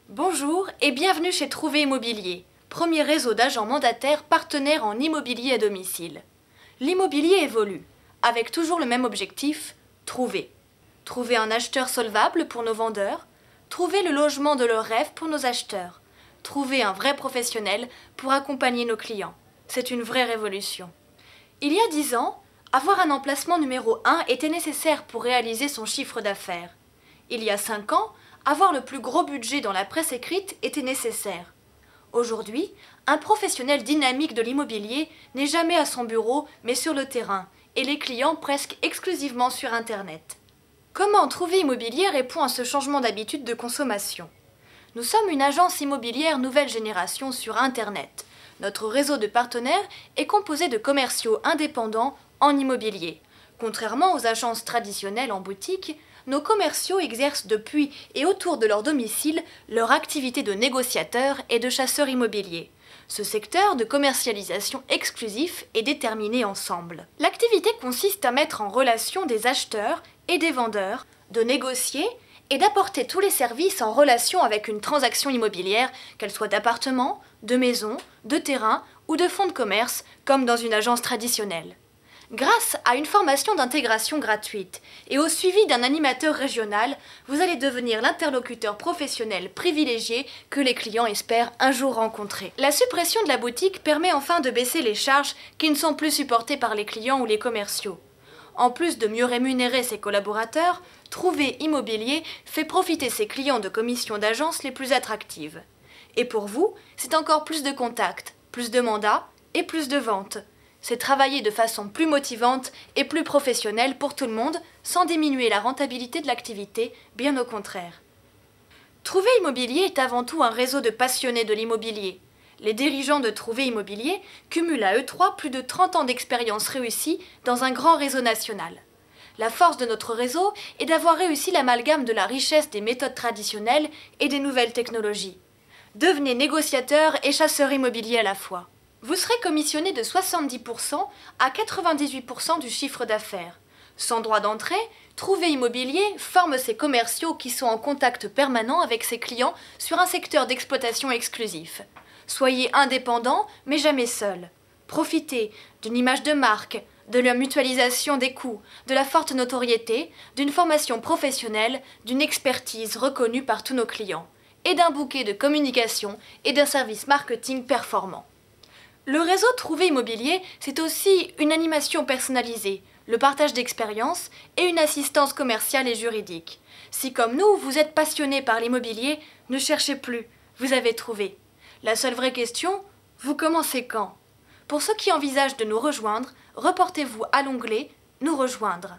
Bonjour et bienvenue chez Trouvé Immobilier, premier réseau d'agents mandataires partenaires en immobilier à domicile. L'immobilier évolue, avec toujours le même objectif, trouver. Trouver un acheteur solvable pour nos vendeurs, trouver le logement de leurs rêves pour nos acheteurs, trouver un vrai professionnel pour accompagner nos clients. C'est une vraie révolution. Il y a 10 ans, avoir un emplacement numéro 1 était nécessaire pour réaliser son chiffre d'affaires. Il y a 5 ans, avoir le plus gros budget dans la presse écrite était nécessaire. Aujourd'hui, un professionnel dynamique de l'immobilier n'est jamais à son bureau, mais sur le terrain, et les clients presque exclusivement sur Internet. Comment Trouvé Immobilier répond à ce changement d'habitude de consommation? Nous sommes une agence immobilière nouvelle génération sur Internet. Notre réseau de partenaires est composé de commerciaux indépendants en immobilier. Contrairement aux agences traditionnelles en boutique, nos commerciaux exercent depuis et autour de leur domicile leur activité de négociateurs et de chasseurs immobiliers. Ce secteur de commercialisation exclusif est déterminé ensemble. L'activité consiste à mettre en relation des acheteurs et des vendeurs, de négocier et d'apporter tous les services en relation avec une transaction immobilière, qu'elle soit d'appartement, de maison, de terrain ou de fonds de commerce, comme dans une agence traditionnelle. Grâce à une formation d'intégration gratuite et au suivi d'un animateur régional, vous allez devenir l'interlocuteur professionnel privilégié que les clients espèrent un jour rencontrer. La suppression de la boutique permet enfin de baisser les charges qui ne sont plus supportées par les clients ou les commerciaux. En plus de mieux rémunérer ses collaborateurs, Trouvé Immobilier fait profiter ses clients de commissions d'agence les plus attractives. Et pour vous, c'est encore plus de contacts, plus de mandats et plus de ventes. C'est travailler de façon plus motivante et plus professionnelle pour tout le monde, sans diminuer la rentabilité de l'activité, bien au contraire. Trouvé Immobilier est avant tout un réseau de passionnés de l'immobilier. Les dirigeants de Trouvé Immobilier cumulent à eux trois plus de 30 ans d'expérience réussie dans un grand réseau national. La force de notre réseau est d'avoir réussi l'amalgame de la richesse des méthodes traditionnelles et des nouvelles technologies. Devenez négociateur et chasseur immobilier à la fois. Vous serez commissionné de 70% à 98% du chiffre d'affaires. Sans droit d'entrée, Trouvé Immobilier forme ses commerciaux qui sont en contact permanent avec ses clients sur un secteur d'exploitation exclusif. Soyez indépendant, mais jamais seul. Profitez d'une image de marque, de la mutualisation des coûts, de la forte notoriété, d'une formation professionnelle, d'une expertise reconnue par tous nos clients, et d'un bouquet de communication et d'un service marketing performant. Le réseau Trouvé Immobilier, c'est aussi une animation personnalisée, le partage d'expériences et une assistance commerciale et juridique. Si comme nous, vous êtes passionné par l'immobilier, ne cherchez plus, vous avez trouvé. La seule vraie question, vous commencez quand? Pour ceux qui envisagent de nous rejoindre, reportez-vous à l'onglet « Nous rejoindre ».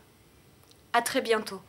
À très bientôt.